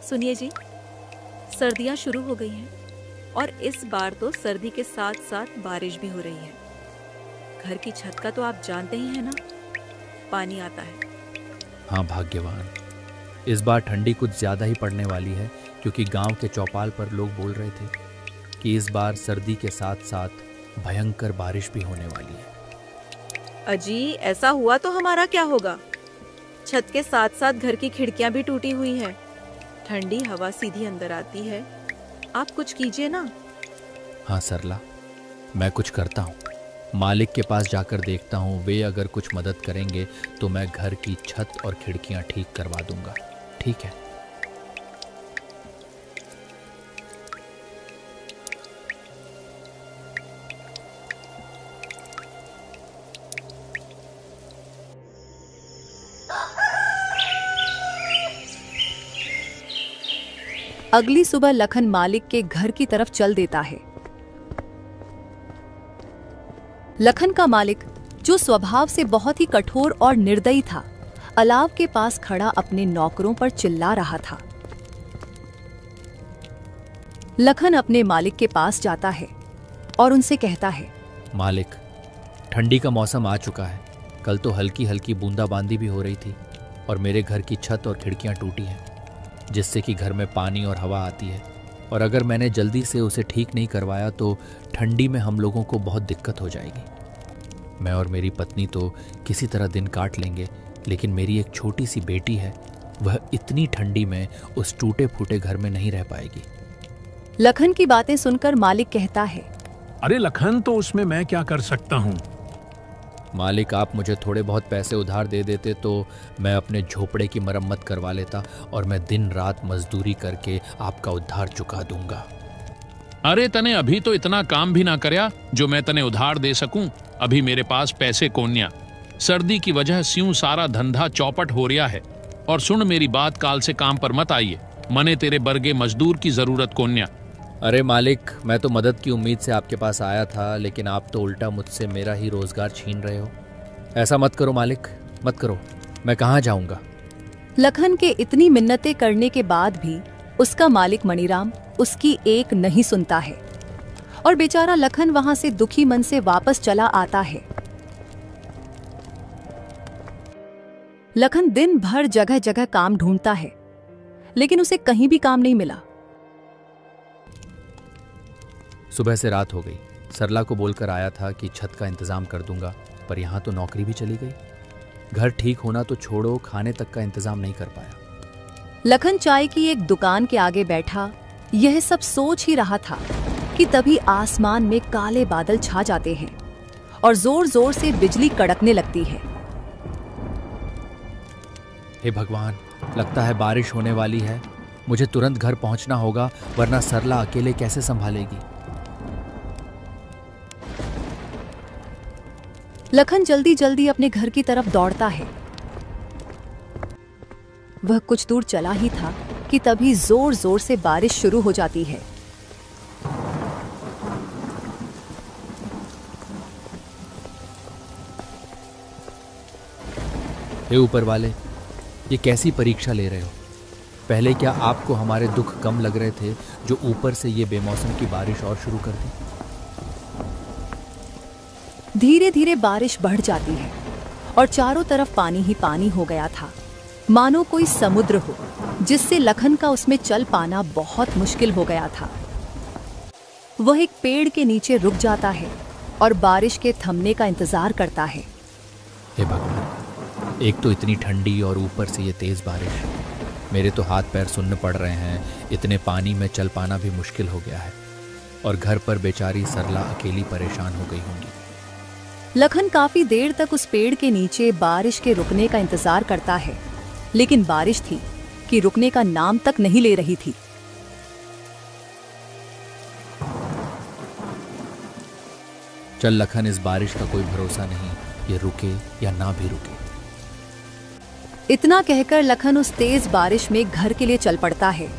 सुनिए जी, सर्दियाँ शुरू हो गई हैं और इस बार तो सर्दी के साथ साथ बारिश भी हो रही है। घर की छत का तो आप जानते ही हैं ना, पानी आता है। हाँ भाग्यवान, इस बार ठंडी कुछ ज़्यादा ही पड़ने वाली है, क्योंकि गांव के चौपाल पर लोग बोल रहे थे कि इस बार सर्दी के साथ साथ भयंकर बारिश भी होने वाली है। अजी, ऐसा हुआ तो हमारा क्या होगा? छत के साथ साथ घर की खिड़कियां भी टूटी हुई हैं। ठंडी हवा सीधी अंदर आती है। आप कुछ कीजिए ना। हाँ सरला, मैं कुछ करता हूँ। मालिक के पास जाकर देखता हूँ, वे अगर कुछ मदद करेंगे तो मैं घर की छत और खिड़कियाँ ठीक करवा दूंगा। ठीक है? अगली सुबह लखन मालिक के घर की तरफ चल देता है। लखन का मालिक, जो स्वभाव से बहुत ही कठोर और निर्दयी था, अलाव के पास खड़ा अपने नौकरों पर चिल्ला रहा था। लखन अपने मालिक के पास जाता है और उनसे कहता है, मालिक, ठंडी का मौसम आ चुका है। कल तो हल्की हल्की बूंदाबांदी भी हो रही थी और मेरे घर की छत और खिड़कियां टूटी हैं, जिससे कि घर में पानी और हवा आती है। और अगर मैंने जल्दी से उसे ठीक नहीं करवाया तो ठंडी में हम लोगों को बहुत दिक्कत हो जाएगी। मैं और मेरी पत्नी तो किसी तरह दिन काट लेंगे, लेकिन मेरी एक छोटी सी बेटी है, वह इतनी ठंडी में उस टूटे फूटे घर में नहीं रह पाएगी। लखन की बातें सुनकर मालिक कहता है, अरे लखन, तो उसमें मैं क्या कर सकता हूँ? मालिक, आप मुझे थोड़े बहुत पैसे उधार दे देते तो मैं अपने झोपड़े की मरम्मत करवा लेता और मैं दिन रात मजदूरी करके आपका उधार चुका दूंगा। अरे तने अभी तो इतना काम भी ना करया जो मैं तने उधार दे सकूं। अभी मेरे पास पैसे कोन्या। सर्दी की वजह स्यूं सारा धंधा चौपट हो रहा है। और सुन मेरी बात, काल से काम पर मत आइए। मने तेरे बर्गे मजदूर की जरूरत कोन्या। अरे मालिक, मैं तो मदद की उम्मीद से आपके पास आया था, लेकिन आप तो उल्टा मुझसे मेरा ही रोजगार छीन रहे हो। ऐसा मत करो मालिक, मत करो। मैं कहाँ जाऊंगा? लखन के इतनी मिन्नतें करने के बाद भी उसका मालिक मणिराम उसकी एक नहीं सुनता है और बेचारा लखन वहां से दुखी मन से वापस चला आता है। लखन दिन भर जगह जगह काम ढूंढता है, लेकिन उसे कहीं भी काम नहीं मिला। सुबह से रात हो गई। सरला को बोलकर आया था कि छत का इंतजाम कर दूंगा, पर यहाँ तो नौकरी भी चली गई। घर ठीक होना तो छोड़ो, खाने तक का इंतजाम नहीं कर पाया। लखन चाय की एक दुकान के आगे बैठा यह सब सोच ही रहा था कि तभी आसमान में काले बादल छा जाते हैं और जोर जोर से बिजली कड़कने लगती है। हे भगवान, लगता है बारिश होने वाली है। मुझे तुरंत घर पहुंचना होगा, वरना सरला अकेले कैसे संभालेगी। लखन जल्दी जल्दी अपने घर की तरफ दौड़ता है। वह कुछ दूर चला ही था कि तभी जोर जोर से बारिश शुरू हो जाती है। हे ऊपर वाले, ये कैसी परीक्षा ले रहे हो? पहले क्या आपको हमारे दुख कम लग रहे थे, जो ऊपर से ये बेमौसम की बारिश और शुरू कर दी? धीरे धीरे बारिश बढ़ जाती है और चारों तरफ पानी ही पानी हो गया था, मानो कोई समुद्र हो, जिससे लखन का उसमें चल पाना बहुत मुश्किल हो गया था। वह एक पेड़ के नीचे रुक जाता है और बारिश के थमने का इंतजार करता है। हे भगवान, एक तो इतनी ठंडी और ऊपर से ये तेज बारिश। मेरे तो हाथ पैर सुन्न पड़ रहे हैं। इतने पानी में चल पाना भी मुश्किल हो गया है और घर पर बेचारी सरला अकेली परेशान हो गई होंगी। लखन काफी देर तक उस पेड़ के नीचे बारिश के रुकने का इंतजार करता है, लेकिन बारिश थी कि रुकने का नाम तक नहीं ले रही थी। चल लखन, इस बारिश का कोई भरोसा नहीं, ये रुके या ना भी रुके। इतना कहकर लखन उस तेज बारिश में घर के लिए चल पड़ता है।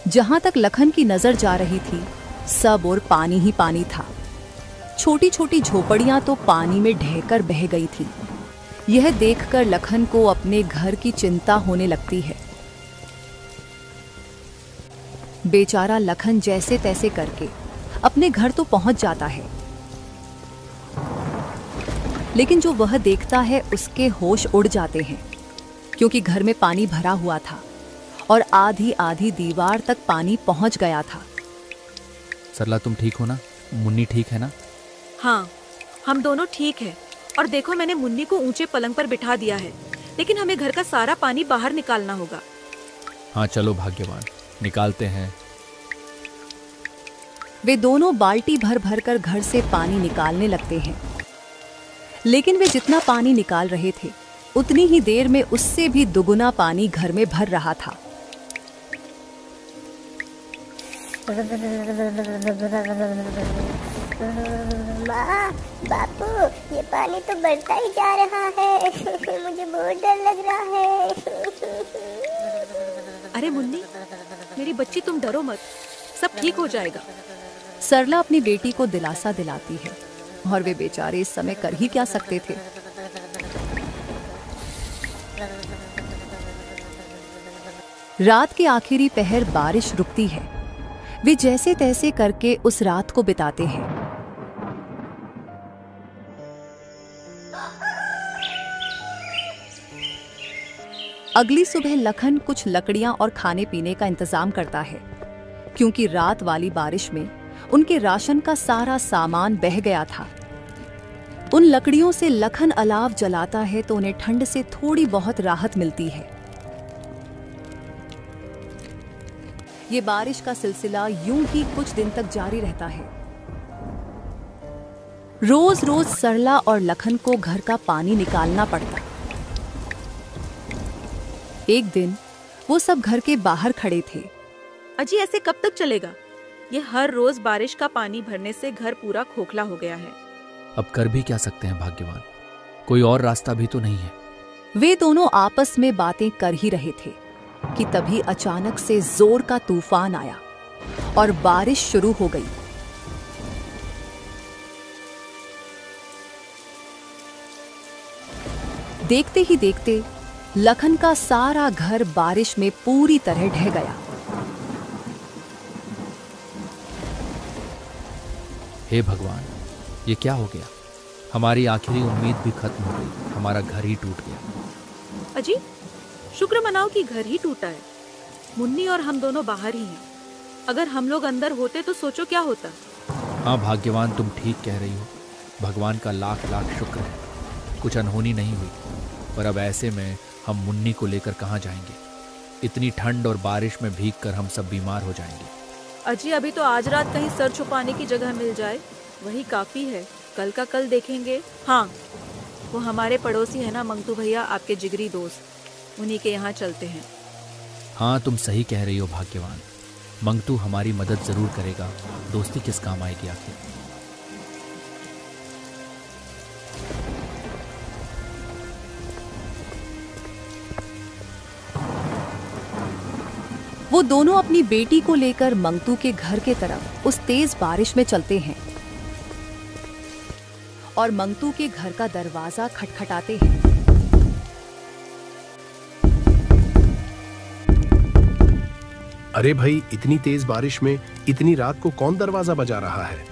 जहां तक लखन की नजर जा रही थी, सब और पानी ही पानी था। छोटी छोटी झोपड़ियां तो पानी में ढहकर बह गई थी। यह देखकर लखन को अपने घर की चिंता होने लगती है। बेचारा लखन जैसे तैसे करके अपने घर तो पहुंच जाता है, लेकिन जो वह देखता है उसके होश उड़ जाते हैं, क्योंकि घर में पानी भरा हुआ था और आधी आधी दीवार तक पानी पहुंच गया था। सरला, तुम ठीक हो ना? मुन्नी ठीक है ना? हाँ, हम दोनों ठीक हैं। और देखो, मैंने मुन्नी को ऊंचे पलंग पर बिठा दिया है, लेकिन हमें घर का सारा पानी बाहर निकालना होगा। हाँ चलो भाग्यवान, निकालते हैं। वे दोनों बाल्टी भर भर कर घर से पानी निकालने लगते हैं, लेकिन वे जितना पानी निकाल रहे थे उतनी ही देर में उससे भी दुगुना पानी घर में भर रहा था। माँ, बापू, ये पानी तो बढ़ता ही जा रहा है। मुझे बहुत डर लग रहा है। अरे मुन्नी, मेरी बच्ची, तुम डरो मत, सब ठीक हो जाएगा। सरला अपनी बेटी को दिलासा दिलाती है, और वे बेचारे इस समय कर ही क्या सकते थे। रात के आखिरी पहर बारिश रुकती है। वे जैसे तैसे करके उस रात को बिताते हैं। अगली सुबह लखन कुछ लकड़ियां और खाने पीने का इंतजाम करता है, क्योंकि रात वाली बारिश में उनके राशन का सारा सामान बह गया था। उन लकड़ियों से लखन अलाव जलाता है तो उन्हें ठंड से थोड़ी बहुत राहत मिलती है। ये बारिश का सिलसिला यूं ही कुछ दिन तक जारी रहता है। रोज रोज सरला और लखन को घर का पानी निकालना पड़ता। एक दिन वो सब घर के बाहर खड़े थे। अजी, ऐसे कब तक चलेगा? ये हर रोज बारिश का पानी भरने से घर पूरा खोखला हो गया है। अब कर भी क्या सकते हैं भाग्यवान, कोई और रास्ता भी तो नहीं है। वे दोनों आपस में बातें कर ही रहे थे कि तभी अचानक से जोर का तूफान आया और बारिश शुरू हो गई। देखते ही देखते लखन का सारा घर बारिश में पूरी तरह ढह गया। हे भगवान, ये क्या हो गया? हमारी आखिरी उम्मीद भी खत्म हो गई, हमारा घर ही टूट गया। अजी, शुक्र मनाओ कि घर ही टूटा है। मुन्नी और हम दोनों बाहर ही हैं। अगर हम लोग अंदर होते तो सोचो क्या होता। हाँ भाग्यवान, तुम ठीक कह रही हो। भगवान का लाख लाख शुक्र है, कुछ अनहोनी नहीं हुई। पर अब ऐसे में हम मुन्नी को लेकर कहाँ जाएंगे? इतनी ठंड और बारिश में भीग कर हम सब बीमार हो जाएंगे। अजी, अभी तो आज रात कहीं सर छुपाने की जगह मिल जाए, वही काफी है। कल का कल देखेंगे। हाँ, वो हमारे पड़ोसी है ना मंगतू भैया, आपके जिगरी दोस्त, उन्हीं के यहाँ चलते हैं। हाँ, तुम सही कह रही हो भाग्यवान। मंगतू हमारी मदद जरूर करेगा, दोस्ती किस काम आएगी आखिर। वो दोनों अपनी बेटी को लेकर मंगतू के घर के तरफ उस तेज बारिश में चलते हैं और मंगतू के घर का दरवाजा खटखटाते हैं। अरे भाई, इतनी तेज बारिश में इतनी रात को कौन दरवाजा बजा रहा है?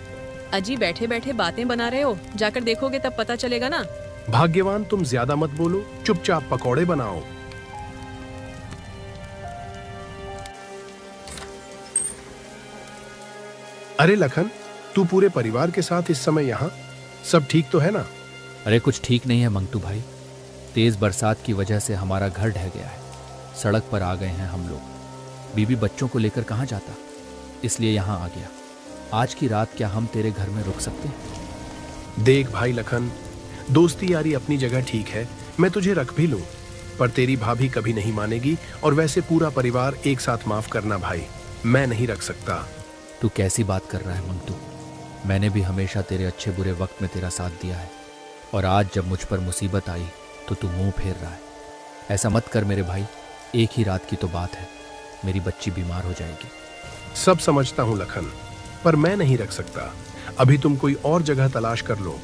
अजी, बैठे बैठे बातें बना रहे हो, जाकर देखोगे तब पता चलेगा ना। भाग्यवान, तुम ज्यादा मत बोलो, चुपचाप पकौड़े बनाओ। अरे लखन, तू पूरे परिवार के साथ इस समय यहाँ? सब ठीक तो है ना? अरे कुछ ठीक नहीं है मंगतू भाई, तेज बरसात की वजह से हमारा घर ढह गया है। सड़क पर आ गए हैं हम लोग। बीबी बच्चों को लेकर कहाँ जाता, इसलिए यहाँ आ गया। आज की रात क्या हम तेरे घर में रुक सकते हैं? देख भाई लखन, दोस्ती यारी अपनी जगह ठीक है, मैं तुझे रख भी लूं, पर तेरी भाभी कभी नहीं मानेगी। और वैसे पूरा परिवार एक साथ माफ करना भाई, मैं नहीं रख सकता। तू कैसी बात कर रहा है मंगतू? मैंने भी हमेशा तेरे अच्छे बुरे वक्त में तेरा साथ दिया है, और आज जब मुझ पर मुसीबत आई तो तू मुंह फेर रहा है। ऐसा मत कर मेरे भाई, एक ही रात की तो बात है, मेरी बच्ची बीमार हो जाएगी। सब समझता हूँ लखन, पर मैं नहीं रख सकता। अभी तुम कोई और जगह तलाश कर लो।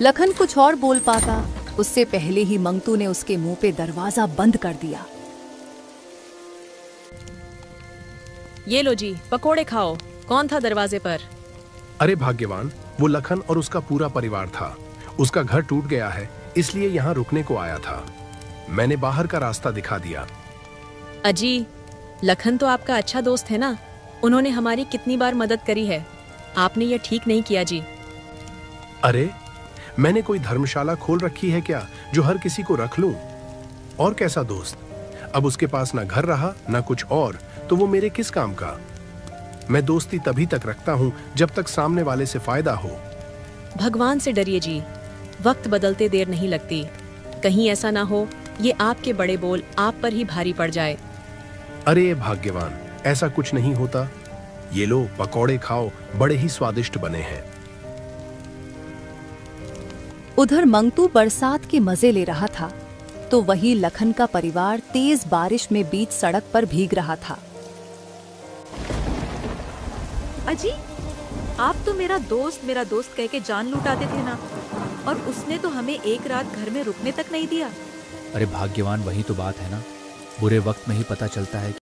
लखन कुछ और बोल पाता, उससे पहले ही मंगतू ने उसके मुंह पे दरवाजा बंद कर दिया। ये लो जी, पकोड़े खाओ। कौन था दरवाजे पर? अरे भाग्यवान, वो लखन और उसका पूरा परिवार था। उसका घर टूट गया है, इसलिए यहाँ रुकने को आया था। मैंने बाहर का रास्ता दिखा दिया। अजी, लखन तो आपका अच्छा दोस्त है ना, उन्होंने हमारी कितनी बार मदद करी है। आपने ये ठीक नहीं किया जी। अरे, मैंने कोई धर्मशाला खोल रखी है क्या जो हर किसी को रख लूं? और कैसा दोस्त? अब उसके पास ना घर रहा ना कुछ और, तो वो मेरे किस काम का? मैं दोस्ती तभी तक रखता हूं जब तक सामने वाले से फायदा हो। भगवान से डरिए जी, वक्त बदलते देर नहीं लगती। कहीं ऐसा ना हो ये आपके बड़े बोल आप पर ही भारी पड़ जाए। अरे भाग्यवान, ऐसा कुछ नहीं होता। ये लो पकौड़े खाओ, बड़े ही स्वादिष्ट बने हैं। उधर मंगतू बरसात के मजे ले रहा था तो वही लखन का परिवार तेज बारिश में बीच सड़क पर भीग रहा था। अजी, आप तो मेरा दोस्त कह के जान लुटाते थे ना, और उसने तो हमें एक रात घर में रुकने तक नहीं दिया। अरे भाग्यवान, वही तो बात है ना, बुरे वक्त में ही पता चलता है